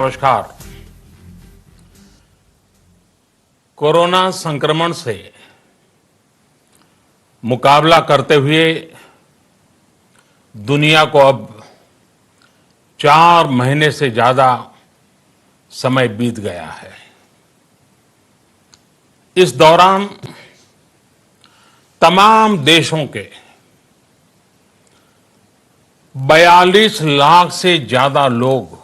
नमस्कार। कोरोना संक्रमण से मुकाबला करते हुए दुनिया को अब 4 महीने से ज्यादा समय बीत गया है। इस दौरान तमाम देशों के 42 लाख से ज्यादा लोग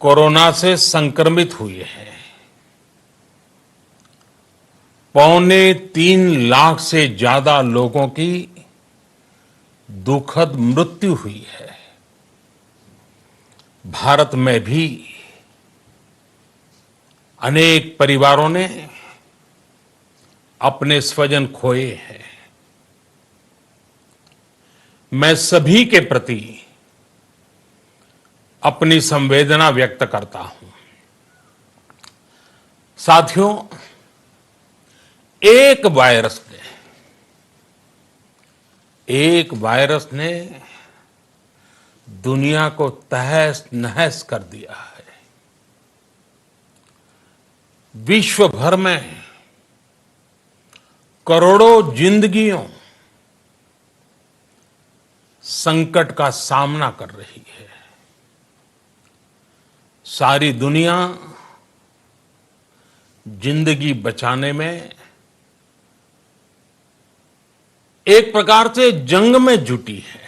कोरोना से संक्रमित हुए हैं। 2.25 लाख से ज्यादा लोगों की दुखद मृत्यु हुई है। भारत में भी अनेक परिवारों ने अपने स्वजन खोए हैं। मैं सभी के प्रति अपनी संवेदना व्यक्त करता हूं। साथियों, एक वायरस ने दुनिया को तहस नहस कर दिया है। विश्व भर में करोड़ों जिंदगियों संकट का सामना कर रही है। सारी दुनिया जिंदगी बचाने में एक प्रकार से जंग में जुटी है।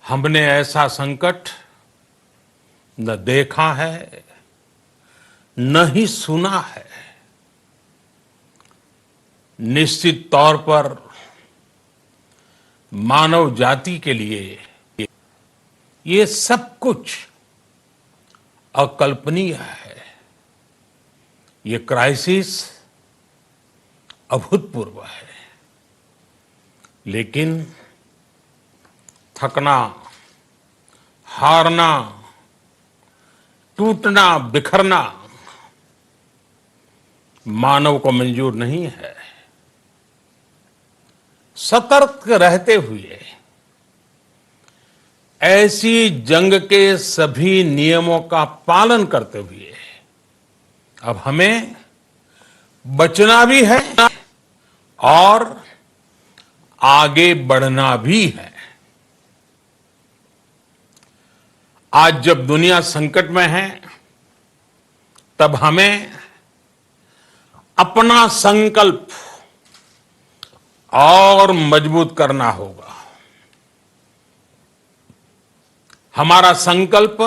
हमने ऐसा संकट न देखा है, न ही सुना है। निश्चित तौर पर मानव जाति के लिए ये सब कुछ अकल्पनीय है। ये क्राइसिस अभूतपूर्व है। लेकिन थकना, हारना, टूटना, बिखरना मानव को मंजूर नहीं है। सतर्क रहते हुए ऐसी जंग के सभी नियमों का पालन करते हुए अब हमें बचना भी है और आगे बढ़ना भी है। आज जब दुनिया संकट में है, तब हमें अपना संकल्प और मजबूत करना होगा। हमारा संकल्प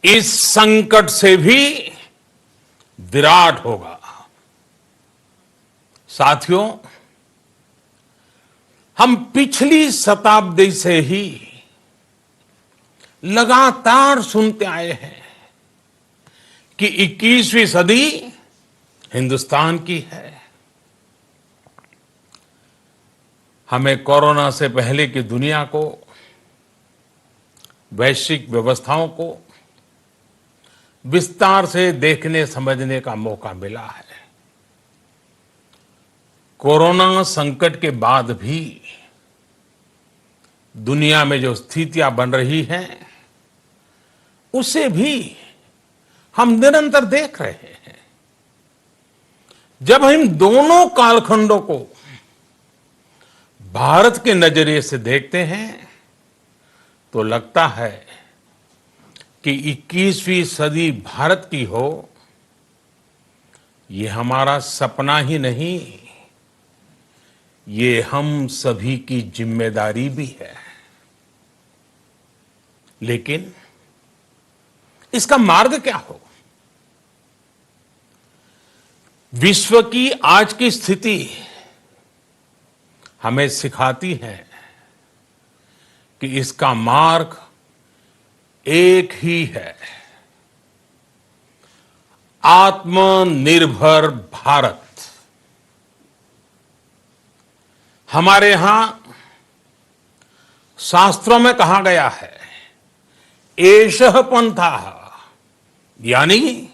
इस संकट से भी विराट होगा। साथियों, हम पिछली शताब्दी से ही लगातार सुनते आए हैं कि 21वीं सदी हिंदुस्तान की है। हमें कोरोना से पहले की दुनिया को, वैश्विक व्यवस्थाओं को विस्तार से देखने समझने का मौका मिला है। कोरोना संकट के बाद भी दुनिया में जो स्थितियां बन रही हैं, उसे भी हम निरंतर देख रहे हैं। जब हम दोनों कालखंडों को भारत के नजरिए से देखते हैं, तो लगता है कि 21वीं सदी भारत की हो, ये हमारा सपना ही नहीं, ये हम सभी की जिम्मेदारी भी है। लेकिन इसका मार्ग क्या हो? विश्व की आज की स्थिति हमें सिखाती है कि इसका मार्ग एक ही है, आत्मनिर्भर भारत। हमारे यहां शास्त्रों में कहा गया है, एषः पंथः, यानी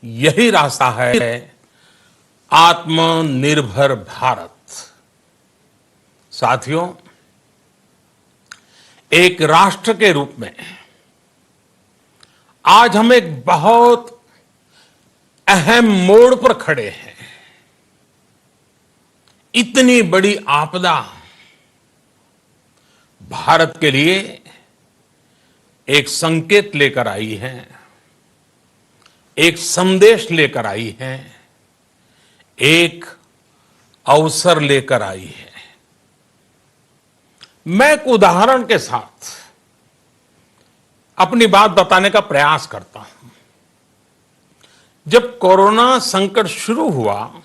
यही रास्ता है आत्मनिर्भर भारत। साथियों, एक राष्ट्र के रूप में आज हम एक बहुत अहम मोड़ पर खड़े हैं। इतनी बड़ी आपदा भारत के लिए एक संकेत लेकर आई है, एक संदेश लेकर आई है, एक अवसर लेकर आई है। मैं एक उदाहरण के साथ अपनी बात बताने का प्रयास करता हूं। जब कोरोना संकट शुरू हुआ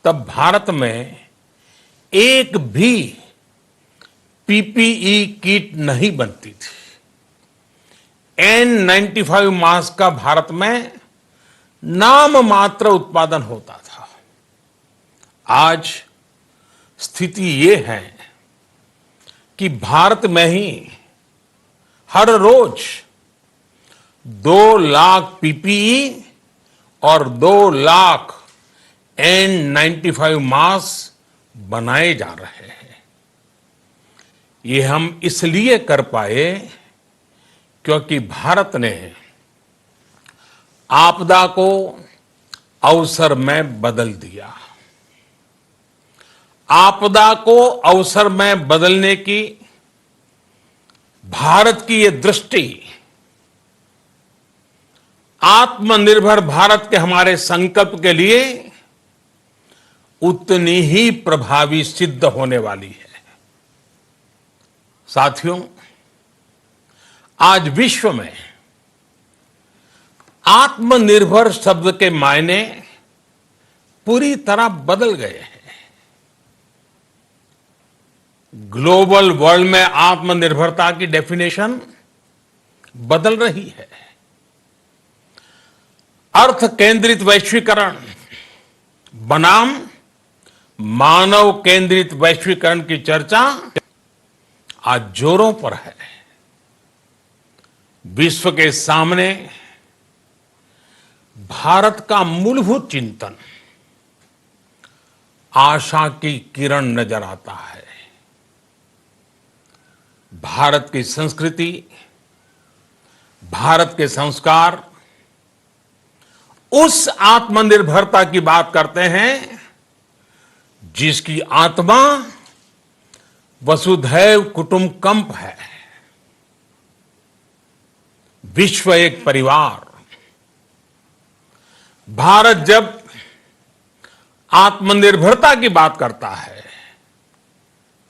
तब भारत में एक भी पीपीई किट नहीं बनती थी। N95 मास्क का भारत में नाम मात्र उत्पादन होता था। आज स्थिति ये है कि भारत में ही हर रोज 2 लाख पीपीई और 2 लाख N95 मास्क बनाए जा रहे हैं। ये हम इसलिए कर पाए क्योंकि भारत ने आपदा को अवसर में बदल दिया। आपदा को अवसर में बदलने की भारत की ये दृष्टि आत्मनिर्भर भारत के हमारे संकल्प के लिए उतनी ही प्रभावी सिद्ध होने वाली है। साथियों, आज विश्व में आत्मनिर्भर शब्द के मायने पूरी तरह बदल गए हैं। ग्लोबल वर्ल्ड में आत्मनिर्भरता की डेफिनेशन बदल रही है। अर्थ केंद्रित वैश्वीकरण बनाम मानव केंद्रित वैश्वीकरण की चर्चा आज जोरों पर है। विश्व के सामने भारत का मूलभूत चिंतन आशा की किरण नजर आता है। भारत की संस्कृति, भारत के संस्कार उस आत्मनिर्भरता की बात करते हैं जिसकी आत्मा वसुधैव कुटुंबकम है। विश्व एक परिवार। भारत जब आत्मनिर्भरता की बात करता है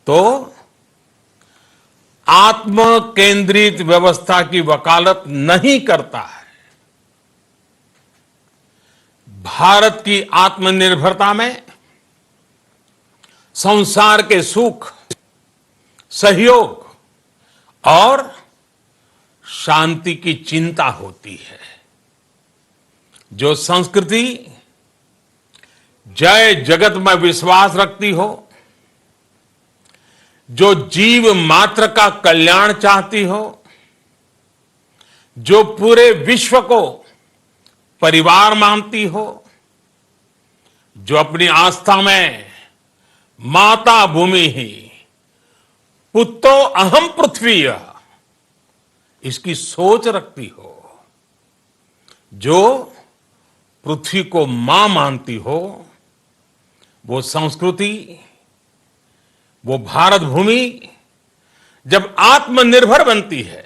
तो आत्म केंद्रित व्यवस्था की वकालत नहीं करता है। भारत की आत्मनिर्भरता में संसार के सुख, सहयोग और शांति की चिंता होती है। जो संस्कृति जय जगत में विश्वास रखती हो, जो जीव मात्र का कल्याण चाहती हो, जो पूरे विश्व को परिवार मानती हो, जो अपनी आस्था में माता भूमि ही पुत्रो अहम पृथ्वी इसकी सोच रखती हो, जो पृथ्वी को मां मानती हो, वो संस्कृति, वो भारत भूमि जब आत्मनिर्भर बनती है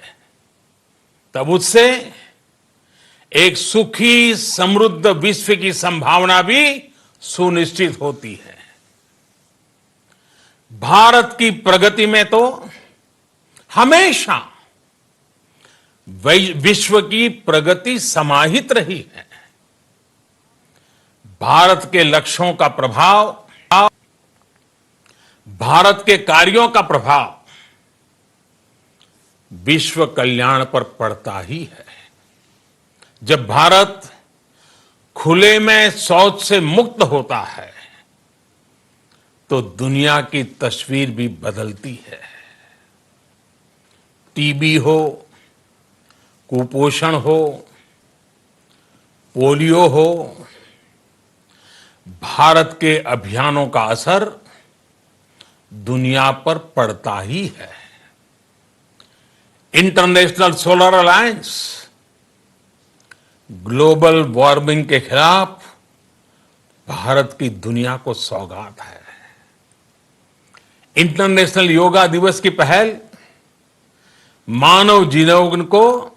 तब उससे एक सुखी समृद्ध विश्व की संभावना भी सुनिश्चित होती है। भारत की प्रगति में तो हमेशा विश्व की प्रगति समाहित रही है। भारत के लक्ष्यों का प्रभाव, भारत के कार्यों का प्रभाव विश्व कल्याण पर पड़ता ही है। जब भारत खुले में शौच से मुक्त होता है तो दुनिया की तस्वीर भी बदलती है। टीबी हो, कुपोषण हो, पोलियो हो, भारत के अभियानों का असर दुनिया पर पड़ता ही है। International solar alliance global warming के खिलाफ भारत की दुनिया को सौगात है। इंटरनेशनल योगा दिवस की पहल मानव जीवन को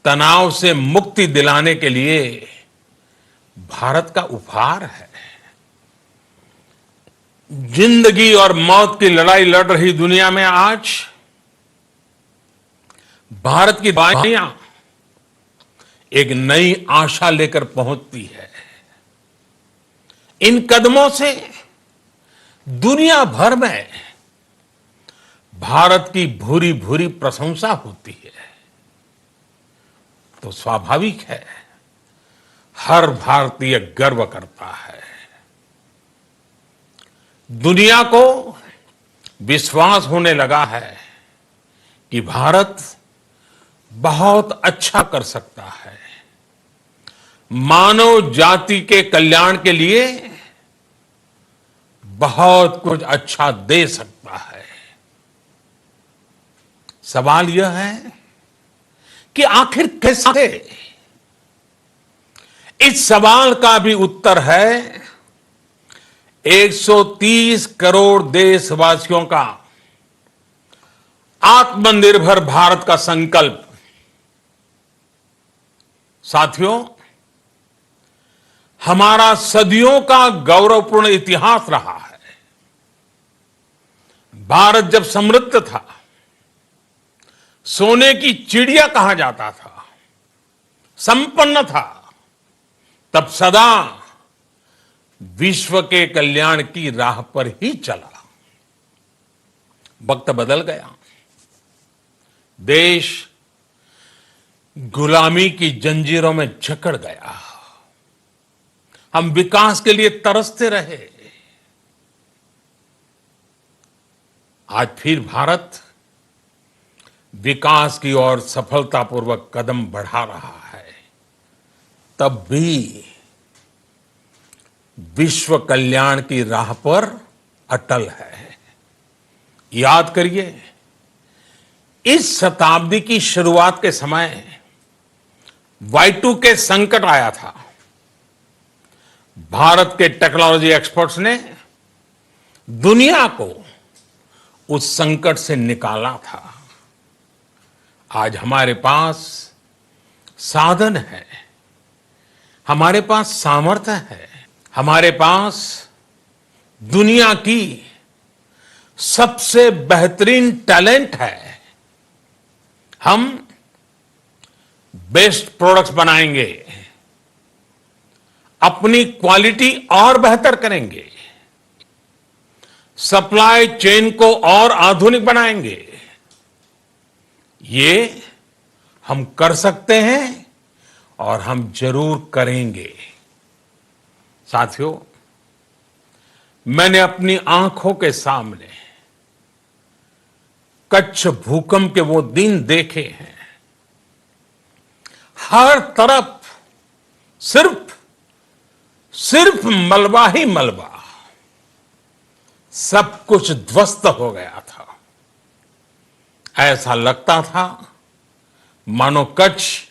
तनाव से मुक्ति दिलाने के लिए भारत का उपहार है। जिंदगी और मौत की लड़ाई लड़ रही दुनिया में आज भारत की दवाइयां एक नई आशा लेकर पहुंचती है। इन कदमों से दुनिया भर में भारत की भूरी भूरी प्रशंसा होती है। तो स्वाभाविक है, हर भारतीय गर्व करता है। दुनिया को विश्वास होने लगा है कि भारत बहुत अच्छा कर सकता है, मानव जाति के कल्याण के लिए बहुत कुछ अच्छा दे सकता है। सवाल यह है कि आखिर कैसे? इस सवाल का भी उत्तर है 130 करोड़ देशवासियों का आत्मनिर्भर भारत का संकल्प। साथियों, हमारा सदियों का गौरवपूर्ण इतिहास रहा है। भारत जब समृद्ध था, सोने की चिड़िया कहा जाता था, संपन्न था, तब सदा विश्व के कल्याण की राह पर ही चला। वक्त बदल गया, देश गुलामी की जंजीरों में जकड़ गया। हम विकास के लिए तरसते रहे। आज फिर भारत विकास की ओर सफलतापूर्वक कदम बढ़ा रहा है। तब भी विश्व कल्याण की राह पर अटल है। याद करिए, इस शताब्दी की शुरुआत के समय Y2K संकट आया था। भारत के टेक्नोलॉजी एक्सपर्ट्स ने दुनिया को उस संकट से निकाला था। आज हमारे पास साधन है, हमारे पास सामर्थ्य है, हमारे पास दुनिया की सबसे बेहतरीन टैलेंट है। हम बेस्ट प्रोडक्ट्स बनाएंगे, अपनी क्वालिटी और बेहतर करेंगे, सप्लाई चेन को और आधुनिक बनाएंगे। ये हम कर सकते हैं और हम जरूर करेंगे। साथियों, मैंने अपनी आंखों के सामने कच्छ भूकंप के वो दिन देखे हैं। हर तरफ सिर्फ मलबा ही मलबा, सब कुछ ध्वस्त हो गया था। ऐसा लगता था मानो कच्छ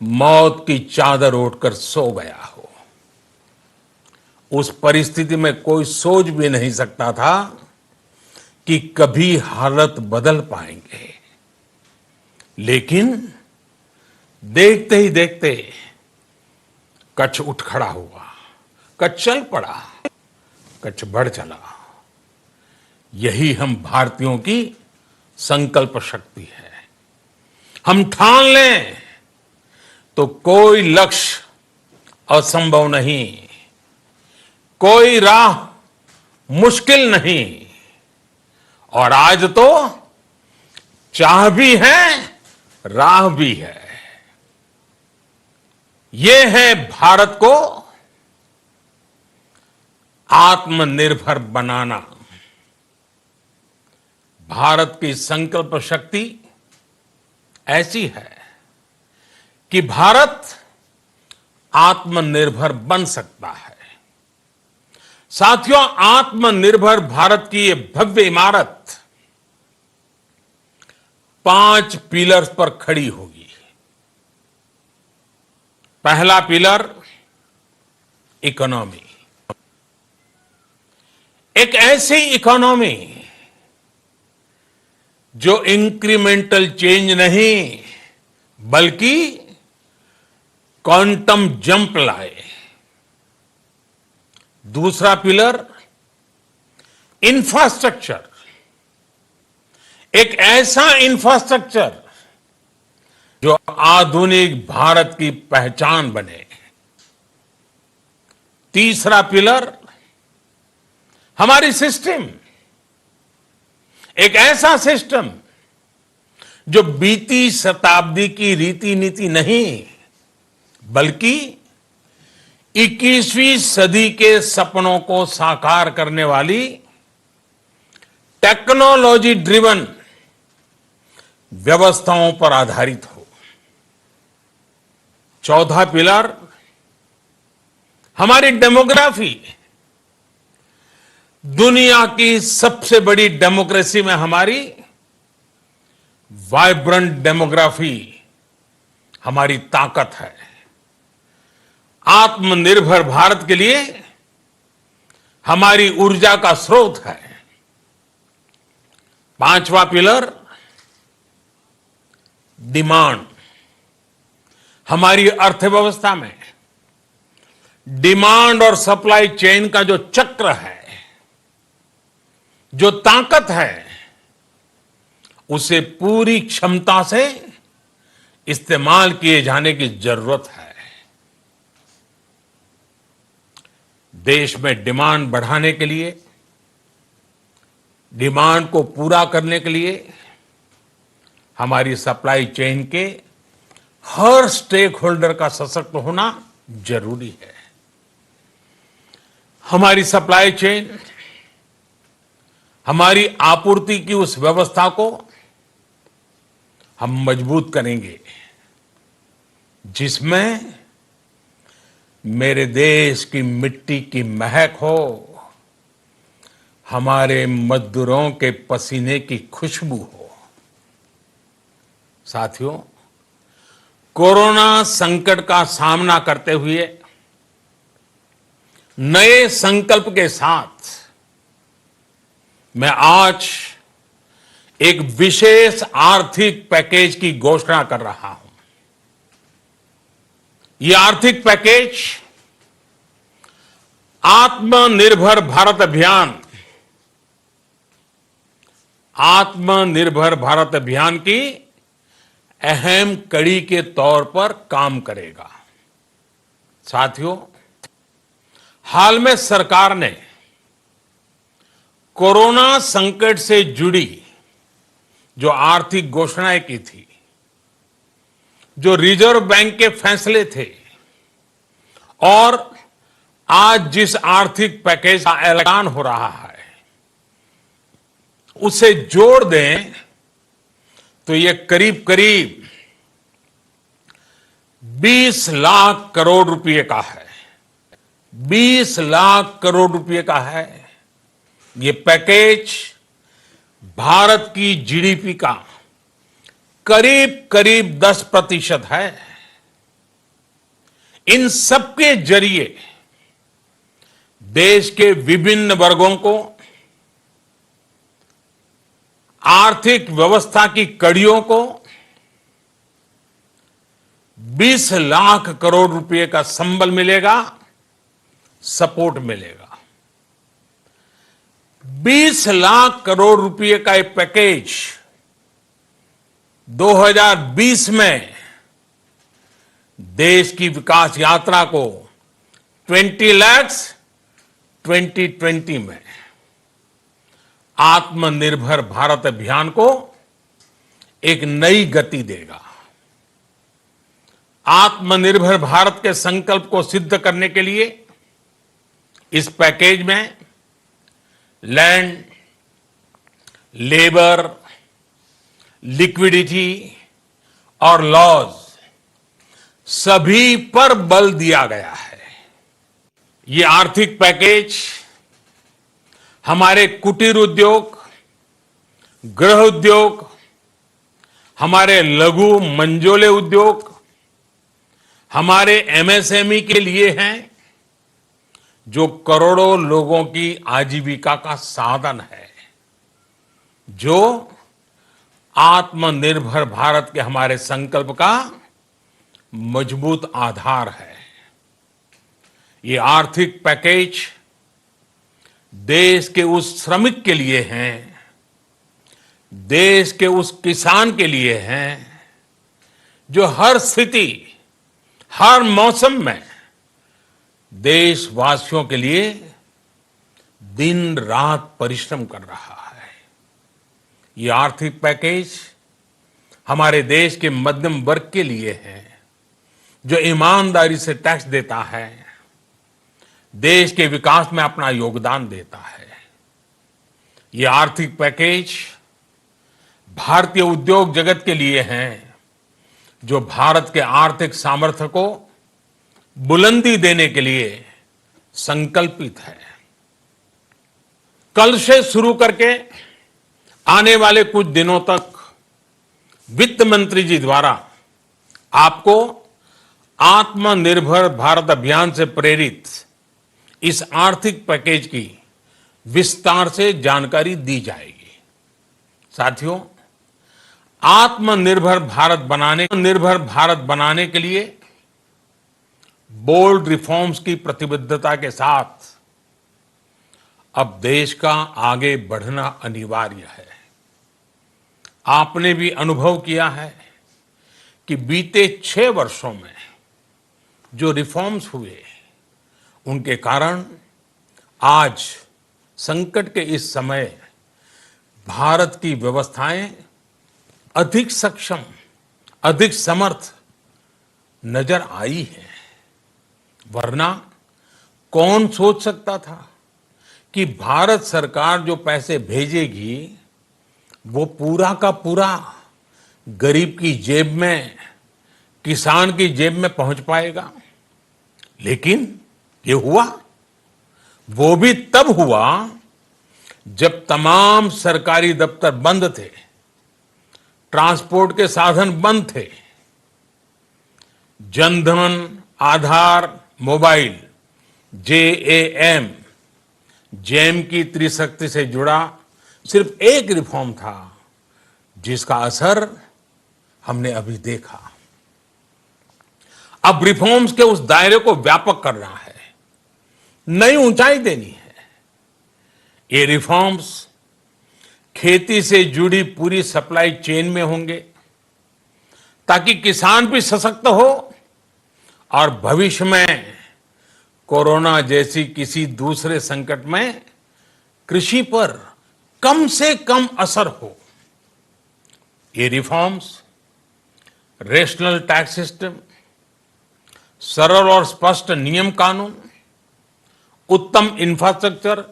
मौत की चादर ओढ़कर सो गया हो। उस परिस्थिति में कोई सोच भी नहीं सकता था कि कभी हालत बदल पाएंगे। लेकिन देखते ही देखते कच्छ उठ खड़ा हुआ, कच्छ चल पड़ा, कच्छ बढ़ चला। यही हम भारतीयों की संकल्प शक्ति है। हम ठान लें तो कोई लक्ष्य असंभव नहीं, कोई राह मुश्किल नहीं। और आज तो चाह भी है, राह भी है। ये है भारत को आत्मनिर्भर बनाना। भारत की संकल्प शक्ति ऐसी है कि भारत आत्मनिर्भर बन सकता है। साथियों, आत्मनिर्भर भारत की ये भव्य इमारत 5 पिलर्स पर खड़ी होगी। पहला पिलर इकोनॉमी। एक ऐसी इकोनॉमी जो इंक्रीमेंटल चेंज नहीं बल्कि क्वांटम जंप लाए। दूसरा पिलर इंफ्रास्ट्रक्चर। एक ऐसा इंफ्रास्ट्रक्चर जो आधुनिक भारत की पहचान बने। तीसरा पिलर हमारी सिस्टम। एक ऐसा सिस्टम जो बीती शताब्दी की रीति नीति नहीं बल्कि 21वीं सदी के सपनों को साकार करने वाली टेक्नोलॉजी ड्रिवन व्यवस्थाओं पर आधारित हो। चौथा पिलर हमारी डेमोग्राफी। दुनिया की सबसे बड़ी डेमोक्रेसी में हमारी वाइब्रेंट डेमोग्राफी हमारी ताकत है। आत्मनिर्भर भारत के लिए हमारी ऊर्जा का स्रोत है। पांचवा पिलर डिमांड। हमारी अर्थव्यवस्था में डिमांड और सप्लाई चेन का जो चक्र है, जो ताकत है, उसे पूरी क्षमता से इस्तेमाल किए जाने की जरूरत है। देश में डिमांड बढ़ाने के लिए, डिमांड को पूरा करने के लिए हमारी सप्लाई चेन के हर स्टेक होल्डर का सशक्त होना जरूरी है। हमारी सप्लाई चेन, हमारी आपूर्ति की उस व्यवस्था को हम मजबूत करेंगे जिसमें मेरे देश की मिट्टी की महक हो, हमारे मजदूरों के पसीने की खुशबू हो। साथियों, कोरोना संकट का सामना करते हुए नए संकल्प के साथ मैं आज एक विशेष आर्थिक पैकेज की घोषणा कर रहा हूं। यह आर्थिक पैकेज आत्मनिर्भर भारत अभियान, आत्मनिर्भर भारत अभियान की अहम कड़ी के तौर पर काम करेगा। साथियों, हाल में सरकार ने कोरोना संकट से जुड़ी जो आर्थिक घोषणाएं की थी, जो रिजर्व बैंक के फैसले थे और आज जिस आर्थिक पैकेज का ऐलान हो रहा है, उसे जोड़ दें तो ये करीब करीब 20 लाख करोड़ रुपए का है। 20 लाख करोड़ रुपए का है। ये पैकेज भारत की जीडीपी का करीब करीब 10% है। इन सबके जरिए देश के विभिन्न वर्गों को आर्थिक व्यवस्था की कड़ियों को 20 लाख करोड़ रुपए का संबल मिलेगा, सपोर्ट मिलेगा। 20 लाख करोड़ रुपए का एक पैकेज 2020 में देश की विकास यात्रा को 20 lakhs 2020 में आत्मनिर्भर भारत अभियान को एक नई गति देगा। आत्मनिर्भर भारत के संकल्प को सिद्ध करने के लिए इस पैकेज में लैंड, लेबर, लिक्विडिटी और लॉज सभी पर बल दिया गया है। ये आर्थिक पैकेज हमारे कुटीर उद्योग, गृह उद्योग, हमारे लघु मंझोले उद्योग, हमारे एमएसएमई के लिए हैं, जो करोड़ों लोगों की आजीविका का साधन है, जो आत्मनिर्भर भारत के हमारे संकल्प का मजबूत आधार है। ये आर्थिक पैकेज देश के उस श्रमिक के लिए हैं, देश के उस किसान के लिए हैं, जो हर स्थिति, हर मौसम में देशवासियों के लिए दिन रात परिश्रम कर रहा है। ये आर्थिक पैकेज हमारे देश के मध्यम वर्ग के लिए है, जो ईमानदारी से टैक्स देता है, देश के विकास में अपना योगदान देता है। ये आर्थिक पैकेज भारतीय उद्योग जगत के लिए हैं, जो भारत के आर्थिक सामर्थ्य को बुलंदी देने के लिए संकल्पित है। कल से शुरू करके आने वाले कुछ दिनों तक वित्त मंत्री जी द्वारा आपको आत्मनिर्भर भारत अभियान से प्रेरित इस आर्थिक पैकेज की विस्तार से जानकारी दी जाएगी। साथियों, आत्मनिर्भर भारत बनाने के लिए बोल्ड रिफॉर्म्स की प्रतिबद्धता के साथ अब देश का आगे बढ़ना अनिवार्य है। आपने भी अनुभव किया है कि बीते 6 वर्षों में जो रिफॉर्म्स हुए, उनके कारण आज संकट के इस समय भारत की व्यवस्थाएं अधिक सक्षम, अधिक समर्थ नजर आई है। वरना कौन सोच सकता था कि भारत सरकार जो पैसे भेजेगी वो पूरा का पूरा गरीब की जेब में, किसान की जेब में पहुंच पाएगा। लेकिन ये हुआ, वो भी तब हुआ जब तमाम सरकारी दफ्तर बंद थे, ट्रांसपोर्ट के साधन बंद थे, जनधन, आधार, मोबाइल, जेएएम, जैम की त्रिशक्ति से जुड़ा सिर्फ एक रिफॉर्म था, जिसका असर हमने अभी देखा। अब रिफॉर्म्स के उस दायरे को व्यापक करना है, नई ऊंचाई देनी है। ये रिफॉर्म्स खेती से जुड़ी पूरी सप्लाई चेन में होंगे, ताकि किसान भी सशक्त हो और भविष्य में कोरोना जैसी किसी दूसरे संकट में कृषि पर कम से कम असर हो। ये रिफॉर्म्स रेशनल टैक्स सिस्टम, सरल और स्पष्ट नियम कानून, उत्तम इंफ्रास्ट्रक्चर,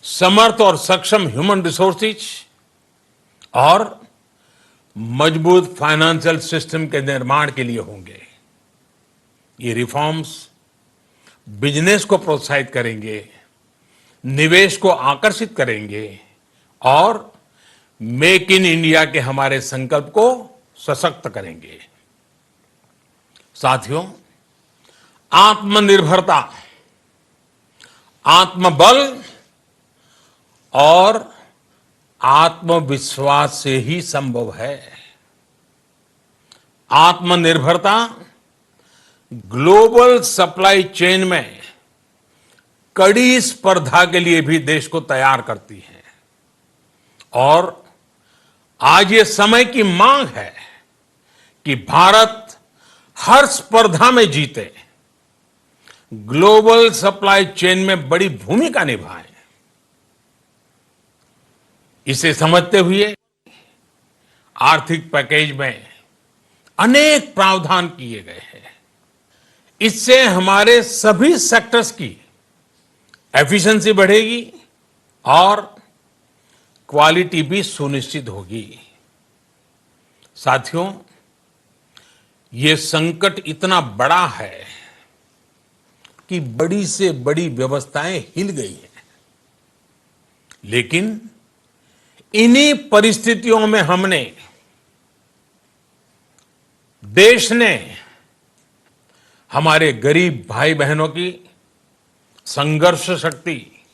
समर्थ और सक्षम ह्यूमन रिसोर्सेज और मजबूत फाइनेंशियल सिस्टम के निर्माण के लिए होंगे। ये रिफॉर्म्स बिजनेस को प्रोत्साहित करेंगे, निवेश को आकर्षित करेंगे और मेक इन इंडिया के हमारे संकल्प को सशक्त करेंगे। साथियों, आत्मनिर्भरता, आत्मबल और आत्मविश्वास से ही संभव है। आत्मनिर्भरता ग्लोबल सप्लाई चेन में कड़ी स्पर्धा के लिए भी देश को तैयार करती है और आज ये समय की मांग है कि भारत हर स्पर्धा में जीते, ग्लोबल सप्लाई चेन में बड़ी भूमिका निभाए। इसे समझते हुए आर्थिक पैकेज में अनेक प्रावधान किए गए हैं। इससे हमारे सभी सेक्टर्स की एफिशिएंसी बढ़ेगी और क्वालिटी भी सुनिश्चित होगी। साथियों, ये संकट इतना बड़ा है कि बड़ी से बड़ी व्यवस्थाएं हिल गई हैं। लेकिन इन्हीं परिस्थितियों में हमने, देश ने हमारे गरीब भाई बहनों की संघर्ष शक्ति,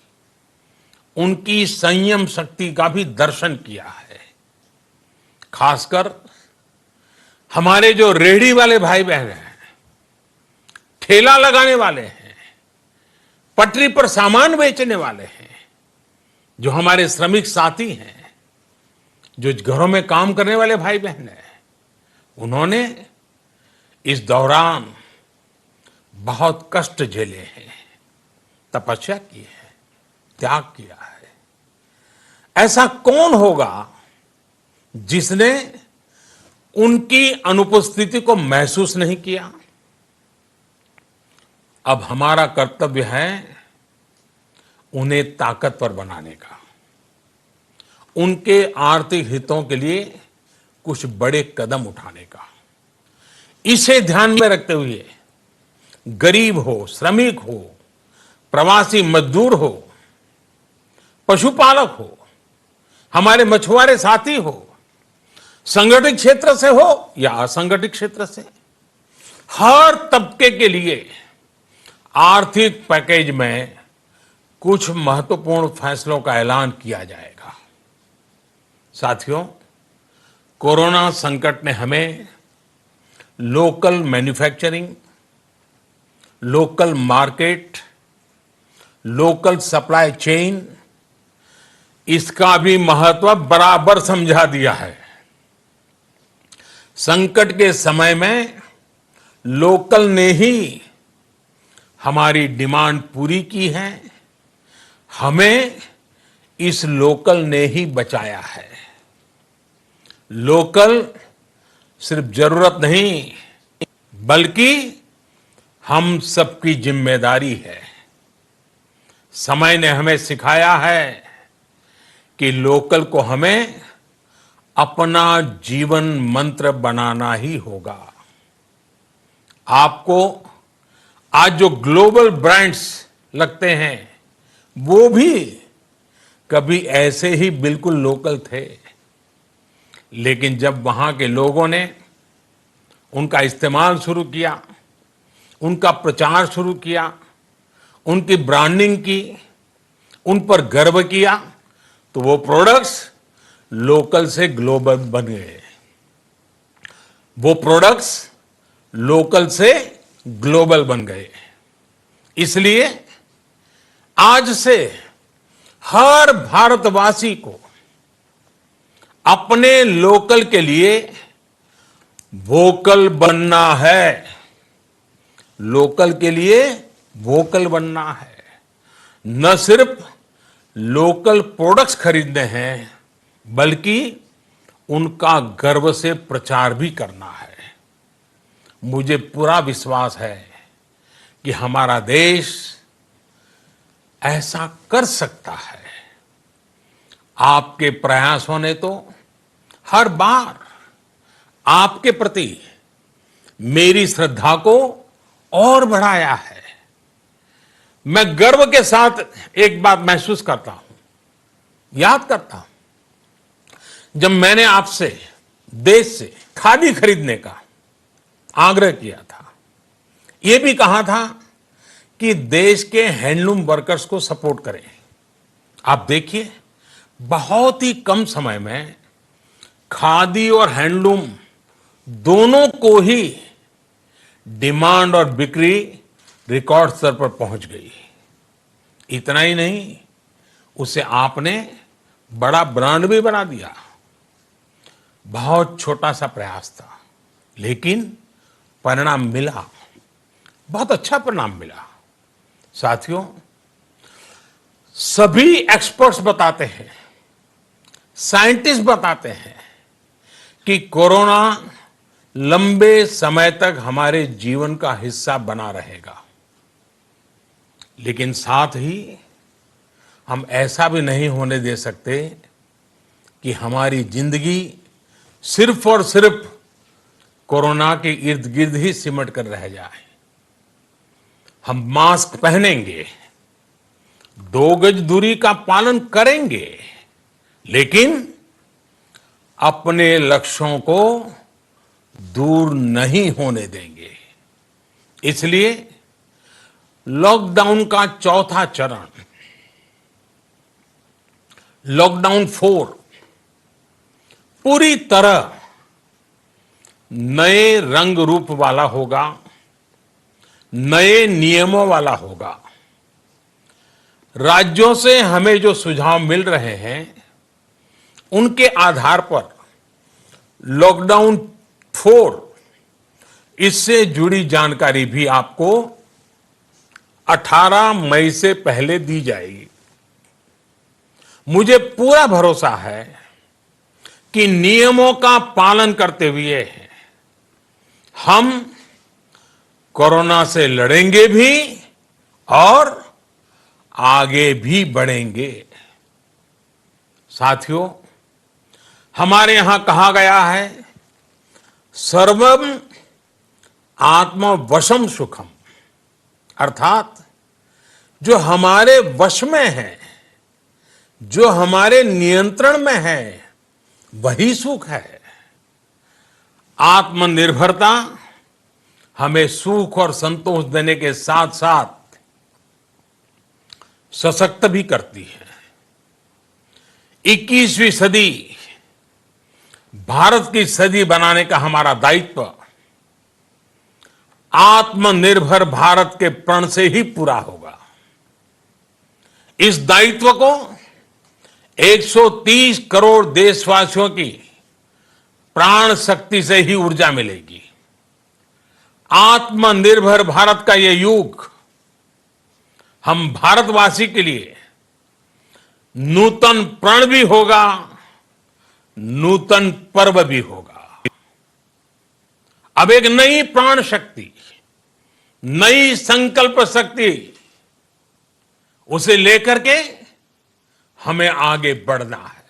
उनकी संयम शक्ति का भी दर्शन किया है। खासकर हमारे जो रेहड़ी वाले भाई बहन हैं, ठेला लगाने वाले हैं, पटरी पर सामान बेचने वाले हैं, जो हमारे श्रमिक साथी हैं, जो घरों में काम करने वाले भाई बहन हैं, उन्होंने इस दौरान बहुत कष्ट झेले हैं, तपस्या की है, त्याग किया है। ऐसा कौन होगा जिसने उनकी अनुपस्थिति को महसूस नहीं किया? अब हमारा कर्तव्य है उन्हें ताकतवर बनाने का, उनके आर्थिक हितों के लिए कुछ बड़े कदम उठाने का। इसे ध्यान में रखते हुए गरीब हो, श्रमिक हो, प्रवासी मजदूर हो, पशुपालक हो, हमारे मछुआरे साथी हो, संगठित क्षेत्र से हो या असंगठित क्षेत्र से, हर तबके के लिए आर्थिक पैकेज में कुछ महत्वपूर्ण फैसलों का ऐलान किया जाएगा। साथियों, कोरोना संकट ने हमें local manufacturing, local market, local supply chain, इसका भी महत्व बराबर समझा दिया है। संकट के समय में लोकल ने ही हमारी डिमांड पूरी की है, हमें इस लोकल ने ही बचाया है। लोकल सिर्फ जरूरत नहीं, बल्कि हम सबकी जिम्मेदारी है। समय ने हमें सिखाया है कि लोकल को हमें अपना जीवन मंत्र बनाना ही होगा। आपको आज जो ग्लोबल ब्रांड्स लगते हैं, वो भी कभी ऐसे ही बिल्कुल लोकल थे, लेकिन जब वहां के लोगों ने उनका इस्तेमाल शुरू किया, उनका प्रचार शुरू किया, उनकी ब्रांडिंग की, उन पर गर्व किया, तो वो प्रोडक्ट्स लोकल से ग्लोबल बन गए। वो प्रोडक्ट्स लोकल से ग्लोबल बन गए। इसलिए आज से हर भारतवासी को अपने लोकल के लिए वोकल बनना है। लोकल के लिए वोकल बनना है। न सिर्फ लोकल प्रोडक्ट्स खरीदने हैं, बल्कि उनका गर्व से प्रचार भी करना है। मुझे पूरा विश्वास है कि हमारा देश ऐसा कर सकता है। आपके प्रयासों ने तो हर बार आपके प्रति मेरी श्रद्धा को और बढ़ाया है। मैं गर्व के साथ एक बात महसूस करता हूं, याद करता हूं, जब मैंने आपसे देश से खादी खरीदने का आग्रह किया था, यह भी कहा था कि देश के हैंडलूम वर्कर्स को सपोर्ट करें। आप देखिए, बहुत ही कम समय में खादी और हैंडलूम दोनों को ही डिमांड और बिक्री रिकॉर्ड स्तर पर पहुंच गई। इतना ही नहीं, उसे आपने बड़ा ब्रांड भी बना दिया। बहुत छोटा सा प्रयास था, लेकिन परिणाम मिला, बहुत अच्छा परिणाम मिला। साथियों, सभी एक्सपर्ट्स बताते हैं, साइंटिस्ट बताते हैं कि कोरोना लंबे समय तक हमारे जीवन का हिस्सा बना रहेगा। लेकिन साथ ही हम ऐसा भी नहीं होने दे सकते कि हमारी जिंदगी सिर्फ और सिर्फ कोरोना के इर्द गिर्द ही सिमट कर रह जाए। हम मास्क पहनेंगे, 2 गज दूरी का पालन करेंगे, लेकिन अपने लक्ष्यों को दूर नहीं होने देंगे। इसलिए लॉकडाउन का चौथा चरण, लॉकडाउन 4, पूरी तरह नए रंग रूप वाला होगा, नए नियमों वाला होगा। राज्यों से हमें जो सुझाव मिल रहे हैं, उनके आधार पर लॉकडाउन 4, इससे जुड़ी जानकारी भी आपको 18 मई से पहले दी जाएगी। मुझे पूरा भरोसा है कि नियमों का पालन करते हुए हम कोरोना से लड़ेंगे भी और आगे भी बढ़ेंगे। साथियों, हमारे यहां कहा गया है, सर्वम आत्मवशम सुखम, अर्थात जो हमारे वश में है, जो हमारे नियंत्रण में है, वही सुख है। आत्मनिर्भरता हमें सुख और संतोष देने के साथ साथ सशक्त भी करती है। 21वीं सदी भारत की सदी बनाने का हमारा दायित्व आत्मनिर्भर भारत के प्रण से ही पूरा होगा। इस दायित्व को 130 करोड़ देशवासियों की प्राण शक्ति से ही ऊर्जा मिलेगी। आत्मनिर्भर भारत का यह युग हम भारतवासी के लिए नूतन प्रण भी होगा, नूतन पर्व भी होगा। अब एक नई प्राण शक्ति, नई संकल्प शक्ति, उसे लेकर के हमें आगे बढ़ना है।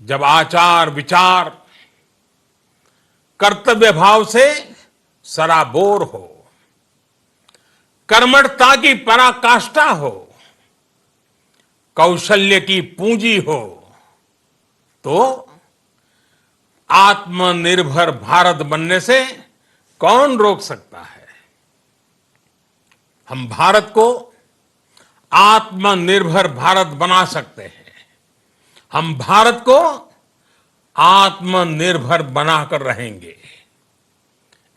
जब आचार विचार कर्तव्य भाव से सराबोर हो, कर्मठता की पराकाष्ठा हो, कौशल्य की पूंजी हो, तो आत्मनिर्भर भारत बनने से कौन रोक सकता है। हम भारत को आत्मनिर्भर भारत बना सकते हैं। हम भारत को आत्मनिर्भर बनाकर रहेंगे।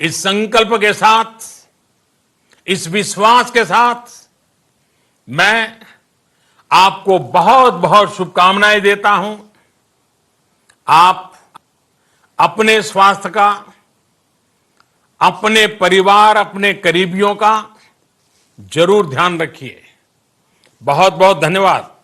इस संकल्प के साथ, इस विश्वास के साथ मैं आपको बहुत बहुत शुभकामनाएं देता हूं। आप अपने स्वास्थ्य का, अपने परिवार, अपने करीबियों का जरूर ध्यान रखिए। बहुत बहुत धन्यवाद।